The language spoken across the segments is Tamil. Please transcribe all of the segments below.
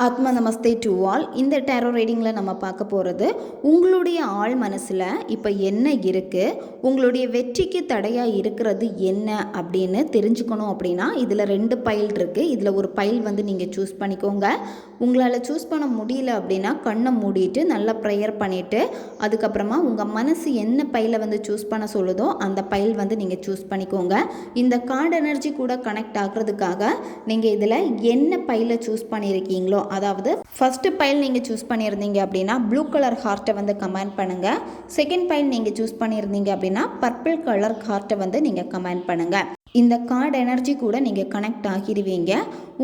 ஆத்மா நமஸ்தே டு ஆல். இந்த டேரோ ரீடிங்கில் நம்ம பார்க்க போகிறது உங்களுடைய ஆள் மனசில் இப்போ என்ன இருக்குது, உங்களுடைய வெற்றிக்கு தடையாக இருக்கிறது என்ன அப்படின்னு தெரிஞ்சுக்கணும். அப்படின்னா இதில் 2 பைல் இருக்குது. இதில் ஒரு பைல் நீங்கள் சூஸ் பண்ணிக்கோங்க. உங்களால் சூஸ் பண்ண முடியல அப்படின்னா கண்ணை மூடிட்டு நல்லா ப்ரேயர் பண்ணிவிட்டு அதுக்கப்புறமா உங்கள் மனசு என்ன பைலை சூஸ் பண்ண சொல்லுதோ அந்த பைல் நீங்கள் சூஸ் பண்ணிக்கோங்க. இந்த கார்டு எனர்ஜி கூட கனெக்ட் ஆகிறதுக்காக நீங்கள் இதில் என்ன பைலை சூஸ் பண்ணியிருக்கீங்களோ, அதாவது ஃபர்ஸ்ட் பைல் நீங்கள் சூஸ் பண்ணியிருந்தீங்க அப்படின்னா ப்ளூ கலர் ஹார்ட்டை கமெண்ட் பண்ணுங்கள். செகண்ட் பைல் நீங்கள் சூஸ் பண்ணியிருந்தீங்க அப்படின்னா பர்பிள் கலர் ஹார்ட்டை நீங்கள் கமெண்ட் பண்ணுங்கள். இந்த கார்டு எனர்ஜி கூட நீங்கள் கனெக்ட் ஆகிடுவீங்க.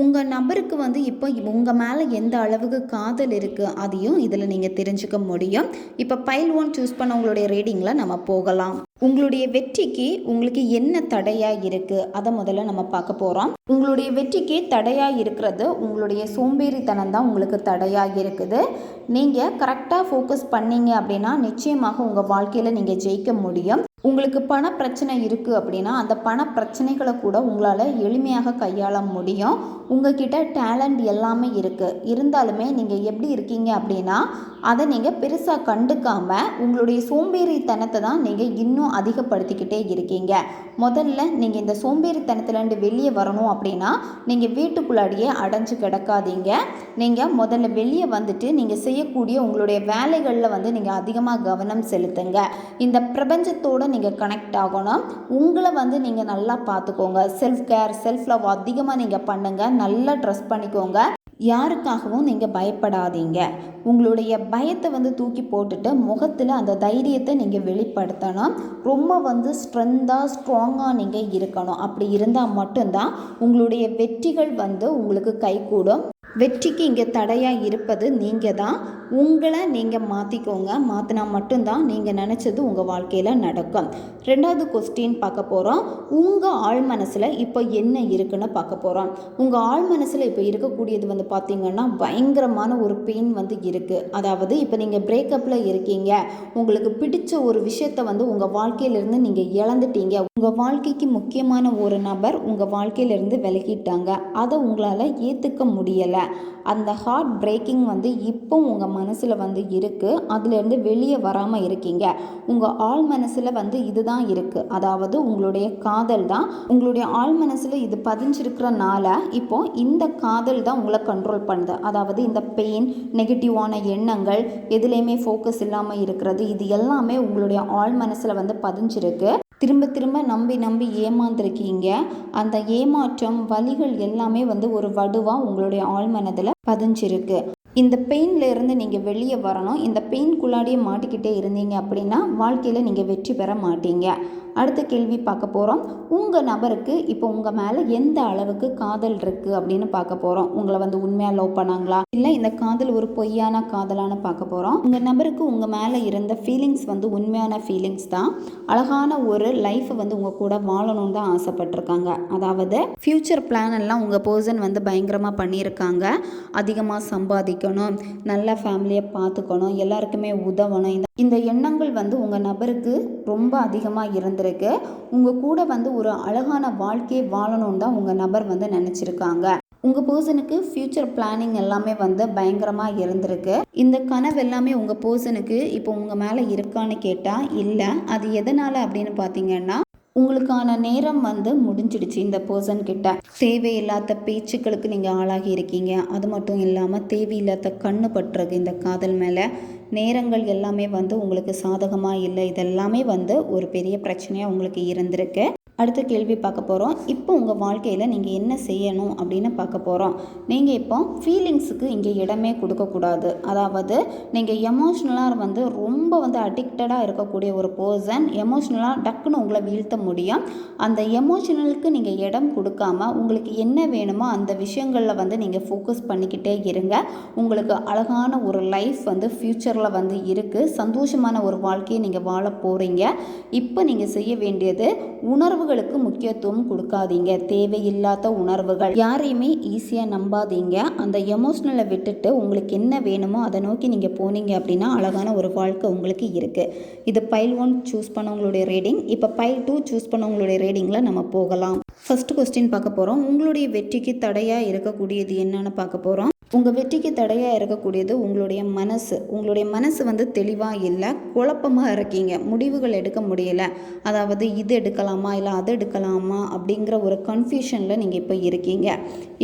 உங்கள் நபருக்கு இப்போ உங்கள் மேலே எந்த அளவுக்கு காதல் இருக்குது அதையும் இதில் நீங்கள் தெரிஞ்சுக்க முடியும். இப்போ பைல் 1 சூஸ் பண்ண உங்களுடைய ரீடிங்கில் நம்ம போகலாம். உங்களுடைய வெற்றிக்கு உங்களுக்கு என்ன தடையாக இருக்குது அதை முதல்ல நம்ம பார்க்க போகிறோம். உங்களுடைய வெற்றிக்கு தடையாக இருக்கிறது உங்களுடைய சோம்பேறித்தனம் தான் உங்களுக்கு தடையாக இருக்குது. நீங்கள் கரெக்டாக ஃபோக்கஸ் பண்ணீங்க அப்படின்னா நிச்சயமாக உங்கள் வாழ்க்கையில் நீங்கள் ஜெயிக்க முடியும். உங்களுக்கு பண பிரச்சனை இருக்குது அப்படின்னா அந்த பண பிரச்சனைகளை கூட உங்களால் எளிமையாக கையாள முடியும். உங்ககிட்ட டேலண்ட் எல்லாமே இருக்குது. இருந்தாலுமே நீங்கள் எப்படி இருக்கீங்க அப்படின்னா அதை நீங்கள் பெருசாக கண்டுக்காமல் உங்களுடைய சோம்பேறித்தனத்தை தான் நீங்கள் இன்னும் அதிகப்படுத்திக்கிட்டே இருக்கீங்க. முதல்ல நீங்கள் இந்த சோம்பேறித்தனத்துலேருந்து வெளியே வரணும் அப்படின்னா நீங்கள் வீட்டுக்குள்ளாடியே அடைஞ்சு கிடக்காதீங்க. நீங்கள் முதல்ல வெளியே வந்துட்டு நீங்கள் செய்யக்கூடிய உங்களுடைய வேலைகளில் நீங்கள் அதிகமாக கவனம் செலுத்துங்க. இந்த பிரபஞ்சத்தோடு நீங்கள் கனெக்ட் ஆகணும். உங்களை நீங்கள் நல்லா பார்த்துக்கோங்க. செல்ஃப் கேர், செல்ஃப் லவ் அதிகமாக நீங்கள் பண்ணுங்கள். நல்லா ட்ரெஸ் பண்ணிக்கோங்க. யாருக்காகவும் நீங்கள் பயப்படாதீங்க. உங்களுடைய பயத்தை தூக்கி போட்டுட்டு முகத்தில் அந்த தைரியத்தை நீங்கள் வெளிப்படுத்தணும். ரொம்ப ஸ்ட்ராங்காக நீங்கள் இருக்கணும். அப்படி இருந்தால் மட்டும்தான் உங்களுடைய வெற்றிகள் உங்களுக்கு கைகூடும். வெற்றிக்கு இங்கே தடையாக இருப்பது நீங்கள் தான். உங்களை நீங்கள் மாற்றிக்கோங்க. மாற்றினா மட்டும்தான் நீங்கள் நினச்சது உங்கள் வாழ்க்கையில் நடக்கும். 2வது கொஸ்டின் பார்க்க போகிறோம். உங்கள் ஆழ் மனசில் இப்போ என்ன இருக்குன்னு பார்க்க போகிறோம். உங்கள் ஆழ் மனசில் இப்போ இருக்கக்கூடியது பார்த்திங்கன்னா பயங்கரமான ஒரு பெயின் இருக்குது. அதாவது இப்போ நீங்கள் பிரேக்கப்பில் இருக்கீங்க. உங்களுக்கு பிடிச்ச ஒரு விஷயத்தை உங்கள் வாழ்க்கையிலேருந்து நீங்கள் இழந்துட்டீங்க. உங்கள் வாழ்க்கைக்கு முக்கியமான ஒரு நபர் உங்கள் வாழ்க்கையிலேருந்து விலகிட்டாங்க. அதை உங்களால் ஏற்றுக்க முடியலை. அந்த ஹார்ட் பிரேக்கிங் இப்போ உங்கள் மனசில் இருக்குது. அதுலேருந்து வெளியே வராமல் இருக்கீங்க. உங்கள் ஆழ் மனசில் இதுதான் இருக்குது. அதாவது உங்களுடைய காதல் தான் உங்களுடைய ஆழ் மனசில் இது பதிஞ்சிருக்கிறனால இப்போ இந்த காதல் தான் உங்களை கண்ட்ரோல் பண்ணுது. அதாவது இந்த பெயின், நெகட்டிவான எண்ணங்கள், எதுலேயுமே ஃபோக்கஸ் இல்லாமல் இருக்கிறது, இது எல்லாமே உங்களுடைய ஆழ் மனசில் பதிஞ்சிருக்கு. திரும்ப திரும்ப நம்பி ஏமாந்துருக்கீங்க. அந்த ஏமாற்றம், வலிகள் எல்லாமே ஒரு வடுவாக உங்களுடைய ஆழ்மனதில் பதிஞ்சிருக்கு. இந்த பெயினில் இருந்து நீங்கள் வெளியே வரணும். இந்த பெயின்குள்ளாடியே மாட்டிக்கிட்டே இருந்தீங்க அப்படின்னா வாழ்க்கையில் நீங்கள் வெற்றி பெற மாட்டீங்க. அடுத்த கேள்வி பார்க்க போகிறோம். உங்கள் நபருக்கு இப்போ உங்கள் மேலே எந்த அளவுக்கு காதல் இருக்குது அப்படின்னு பார்க்க போகிறோம். உங்களை உண்மையாக லவ் பண்ணாங்களா, இல்லை இந்த காதல் ஒரு பொய்யான காதலான்னு பார்க்க போகிறோம். உங்கள் நபருக்கு உங்கள் மேலே இருந்த ஃபீலிங்ஸ் உண்மையான ஃபீலிங்ஸ் தான். அழகான ஒரு லைஃப்பை உங்கள் கூட வாழணும்னு தான் ஆசைப்பட்டிருக்காங்க. அதாவது ஃப்யூச்சர் பிளான் எல்லாம் உங்கள் பர்சன் பயங்கரமாக பண்ணியிருக்காங்க. அதிகமாக சம்பாதிக்கணும், நல்ல ஃபேமிலியை பார்த்துக்கணும், எல்லாருக்குமே உதவணும். இந்த எண்ணங்கள் உங்கள் நபருக்கு ரொம்ப அதிகமாக இருந்திருக்கு. உங்கள் கூட ஒரு அழகான வாழ்க்கையை வாழணும்னு தான் உங்கள் நபர் நினச்சிருக்காங்க. உங்கள் பர்சனுக்கு ஃப்யூச்சர் பிளானிங் எல்லாமே பயங்கரமாக இருந்திருக்கு. இந்த கனவு எல்லாமே உங்கள் பர்சனுக்கு இப்போ உங்கள் மேலே இருக்கான்னு கேட்டால் இல்லை. அது எதனால் அப்படின்னு பார்த்தீங்கன்னா உங்களுக்கான நேரம் முடிஞ்சிடுச்சு. இந்த பர்சன் கிட்ட தேவையில்லாத பேச்சுக்களுக்கு நீங்கள் ஆளாகி இருக்கீங்க. அது மட்டும் இல்லாமல் தேவையில்லாத கண்ணு பற்றுறது இந்த காதல் மேலே. நேரங்கள் எல்லாமே உங்களுக்கு சாதகமாக இல்லை. இதெல்லாமே ஒரு பெரிய பிரச்சனையாக உங்களுக்கு இருந்திருக்கு. அடுத்த கேள்வி பார்க்க போகிறோம். இப்போ உங்கள் வாழ்க்கையில் நீங்கள் என்ன செய்யணும் அப்படின்னு பார்க்க போகிறோம். நீங்கள் இப்போ ஃபீலிங்ஸுக்கு இங்கே இடமே கொடுக்கக்கூடாது. அதாவது நீங்கள் எமோஷ்னலாக ரொம்ப அடிக்டடாக இருக்கக்கூடிய ஒரு பர்சன். எமோஷ்னலாக டக்குன்னு உங்களை வீழ்த்த முடியும். அந்த எமோஷனலுக்கு நீங்கள் இடம் கொடுக்காம உங்களுக்கு என்ன வேணுமோ அந்த விஷயங்களில் நீங்கள் ஃபோக்கஸ் பண்ணிக்கிட்டே இருங்க. உங்களுக்கு அழகான ஒரு லைஃப் ஃப்யூச்சரில் இருக்குது. சந்தோஷமான ஒரு வாழ்க்கையை நீங்கள் வாழ போகிறீங்க. இப்போ நீங்கள் செய்ய வேண்டியது உணர்வு உணர்வுகளுக்கு முக்கியத்துவம் கொடுக்காதீங்க. தேவையில்லாத உணர்வுகள், யாரையுமே ஈஸியாக நம்பாதீங்க. அந்த எமோஷ்னலை விட்டுட்டு உங்களுக்கு என்ன வேணுமோ அதை நோக்கி நீங்கள் போனீங்க அப்படின்னா அழகான ஒரு வாழ்க்கை உங்களுக்கு இருக்குது. இது பைல் 1 சூஸ் பண்ணவங்களுடைய ரீடிங். இப்போ பைல் 2 சூஸ் பண்ணவங்களுடைய ரீடிங்கில் நம்ம போகலாம். ஃபர்ஸ்ட் கொஸ்டின் பார்க்க போகிறோம். உங்களுடைய வெற்றிக்கு தடையாக இருக்கக்கூடியது என்னன்னு பார்க்க போகிறோம். உங்கள் வெற்றிக்கு தடையாக இருக்கக்கூடியது உங்களுடைய மனசு வந்து தெளிவாக இல்லை, குழப்பமாக இருக்கீங்க, முடிவுகள் எடுக்க முடியல. அதாவது இது எடுக்கலாமா இல்லை அது எடுக்கலாமா அப்படிங்கிற ஒரு கன்ஃபியூஷனில் நீங்கள் இப்போ இருக்கீங்க.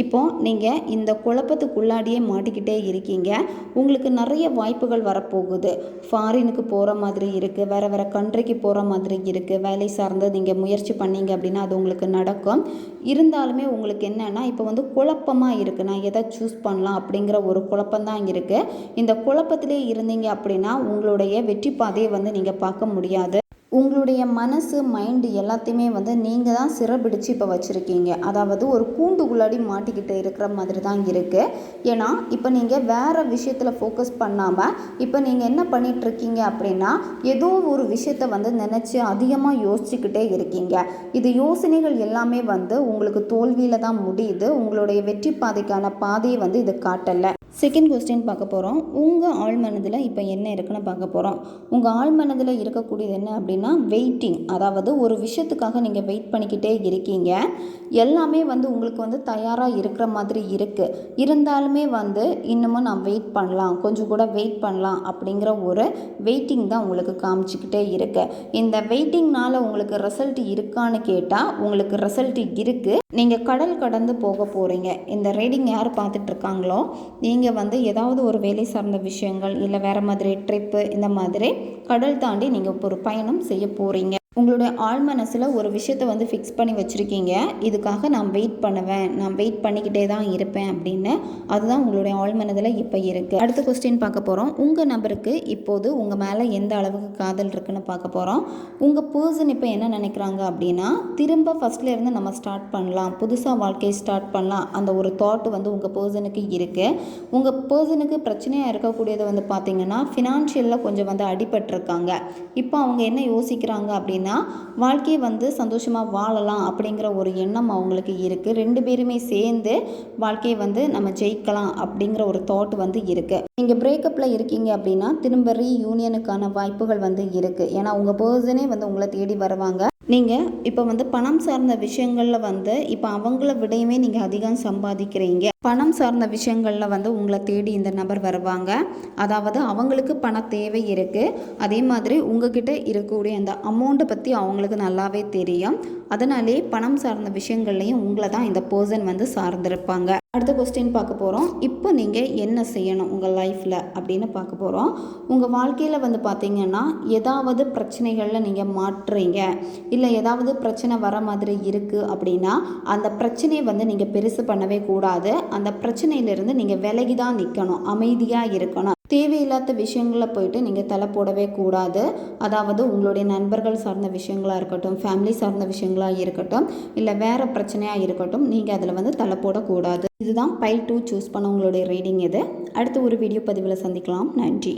இப்போது நீங்கள் இந்த குழப்பத்துக்குள்ளாடியே மாட்டிக்கிட்டே இருக்கீங்க. உங்களுக்கு நிறைய வாய்ப்புகள் வரப்போகுது. ஃபாரினுக்கு போகிற மாதிரி இருக்குது, வேறு வேறு கண்ட்ரிக்கு போகிற மாதிரி இருக்குது. வேலை சார்ந்து நீங்கள் முயற்சி பண்ணீங்க அப்படின்னா அது உங்களுக்கு நடக்கும். இருந்தாலுமே உங்களுக்கு என்னென்னா இப்போ வந்து குழப்பமாக இருக்குது, நான் எதை சூஸ் பண்ணலாம் அப்படிங்கிற ஒரு குழப்பம்தான் இருக்குது. இந்த குழப்பத்திலே இருந்தீங்க அப்படின்னா உங்களுடைய வெற்றி பாதையை வந்து நீங்கள் பார்க்க முடியாது. உங்களுடைய மனசு மைண்டு எல்லாத்தையுமே வந்து நீங்கள் தான் சிறப்பிடிச்சு இப்போ வச்சுருக்கீங்க. அதாவது ஒரு கூண்டுக்குள்ளாடி மாட்டிக்கிட்டு இருக்கிற மாதிரி தான் இருக்குது. ஏன்னா இப்போ நீங்கள் வேறு விஷயத்தில் ஃபோக்கஸ் பண்ணாமல் இப்போ நீங்கள் என்ன பண்ணிகிட்ருக்கீங்க அப்படின்னா ஏதோ ஒரு விஷயத்தை வந்து நினச்சி அதிகமாக யோசிச்சுக்கிட்டே இருக்கீங்க. இது யோசனைகள் எல்லாமே வந்து உங்களுக்கு தோல்வியில் தான் முடியுது. உங்களுடைய வெற்றி பாதைக்கான பாதையை வந்து இது காட்டலை. செகண்ட் கொஸ்டின் பார்க்க போகிறோம். உங்கள் ஆழ் மனதில் இப்போ என்ன இருக்குன்னு பார்க்க போகிறோம். உங்கள் ஆழ் மனதில் இருக்கக்கூடியது என்ன அப்படின்னா வெயிட்டிங். அதாவது ஒரு விஷயத்துக்காக நீங்கள் வெயிட் பண்ணிக்கிட்டே இருக்கீங்க. எல்லாமே வந்து உங்களுக்கு வந்து தயாராக இருக்கிற மாதிரி இருக்குது. இருந்தாலுமே வந்து இன்னமும் நான் வெயிட் பண்ணலாம், கொஞ்சம் கூட வெயிட் பண்ணலாம் அப்படிங்கிற ஒரு வெயிட்டிங் தான் உங்களுக்கு காமிச்சிக்கிட்டே இருக்குது. இந்த வெயிட்டிங்னால் உங்களுக்கு ரிசல்ட் இருக்கான்னு கேட்டால் உங்களுக்கு ரிசல்ட் இருக்குது. நீங்கள் கடல் கடந்து போக போகிறீங்க. இந்த ரீடிங் யார் பார்த்துட்ருக்காங்களோ நீங்கள் வந்து ஏதாவது ஒரு வேலை சார்ந்த விஷயங்கள் இல்லை வேறு மாதிரி ட்ரிப்பு இந்த மாதிரி கடல் தாண்டி நீங்கள் ஒரு பயணம் செய்ய போகிறீங்க. உங்களுடைய ஆழ் மனசில் ஒரு விஷயத்தை வந்து ஃபிக்ஸ் பண்ணி வச்சுருக்கீங்க. இதுக்காக நான் வெயிட் பண்ணுவேன், நான் வெயிட் பண்ணிக்கிட்டே தான் இருப்பேன் அப்படின்னு. அதுதான் உங்களுடைய ஆழ் மனதில் இப்போ இருக்குது. அடுத்த கொஸ்டின் பார்க்க போகிறோம். உங்கள் நபருக்கு இப்போது உங்கள் மேலே எந்த அளவுக்கு காதல் இருக்குன்னு பார்க்க போகிறோம். உங்கள் பர்சன் இப்போ என்ன நினைக்கிறாங்க அப்படின்னா திரும்ப ஃபஸ்ட்லேருந்து நம்ம ஸ்டார்ட் பண்ணலாம், புதுசாக வாழ்க்கையை ஸ்டார்ட் பண்ணலாம், அந்த ஒரு தாட் வந்து உங்கள் பர்சனுக்கு இருக்குது. உங்கள் பர்சனுக்கு பிரச்சனையாக இருக்கக்கூடியது வந்து பார்த்திங்கன்னா ஃபினான்ஷியலில் கொஞ்சம் வந்து அடிபட்டிருக்காங்க. இப்போ அவங்க என்ன யோசிக்கிறாங்க அப்படின்னா வாழ்க்கையை வந்து சந்தோஷமாக வாழலாம் அப்படிங்கிற ஒரு எண்ணம் அவங்களுக்கு இருக்குது. 2 பேருமே சேர்ந்து வாழ்க்கையை வந்து நம்ம ஜெயிக்கலாம் அப்படிங்கிற ஒரு தாட் வந்து இருக்குது. நீங்கள் பிரேக்கப்பில் இருக்கீங்க அப்படின்னா திரும்ப ரீயூனியனுக்கான வாய்ப்புகள் வந்து இருக்குது. ஏன்னா உங்கள் பர்சனே வந்து உங்களை தேடி வருவாங்க. நீங்கள் இப்போ வந்து பணம் சார்ந்த விஷயங்களில் வந்து இப்போ அவங்கள விடையுமே நீங்கள் அதிகம் சம்பாதிக்கிறீங்க. பணம் சார்ந்த விஷயங்களில் வந்து உங்களை தேடி இந்த நபர் வருவாங்க. அதாவது அவங்களுக்கு பண தேவை இருக்குது. அதே மாதிரி உங்ககிட்ட இருக்கக்கூடிய அந்த அமௌண்ட்டை பற்றி அவங்களுக்கு நல்லாவே தெரியும். அதனாலே பணம் சார்ந்த விஷயங்கள்லையும் உங்களை தான் இந்த பர்சன் வந்து சார்ந்திருப்பாங்க. அடுத்த கொஸ்டின் பார்க்க போகிறோம். இப்போ நீங்கள் என்ன செய்யணும் உங்கள் லைஃப்பில் அப்படின்னு பார்க்க போகிறோம். உங்கள் வாழ்க்கையில் வந்து பார்த்திங்கன்னா ஏதாவது பிரச்சனைகளில் நீங்கள் மாட்டுறீங்க, இல்லை ஏதாவது பிரச்சனை வர மாதிரி இருக்குது அப்படின்னா அந்த பிரச்சனையை வந்து நீங்கள் பெருசு பண்ணவே கூடாது. அந்த பிரச்சனையிலிருந்து நீங்கள் விலகி தான் நிற்கணும், அமைதியாக இருக்கணும். தேவையில்லாத விஷயங்களில் போயிட்டு நீங்கள் தலை போடவே கூடாது. அதாவது உங்களுடைய நண்பர்கள் சார்ந்த விஷயங்களாக இருக்கட்டும், ஃபேமிலி சார்ந்த விஷயங்களாக இருக்கட்டும், இல்லை வேறு பிரச்சனையாக இருக்கட்டும், நீங்கள் அதில் வந்து தலை போடக்கூடாது. இதுதான் பைல் 2 சூஸ் பண்ண உங்களுடைய ரீடிங் இது. அடுத்த ஒரு வீடியோ பதிவில் சந்திக்கலாம். நன்றி.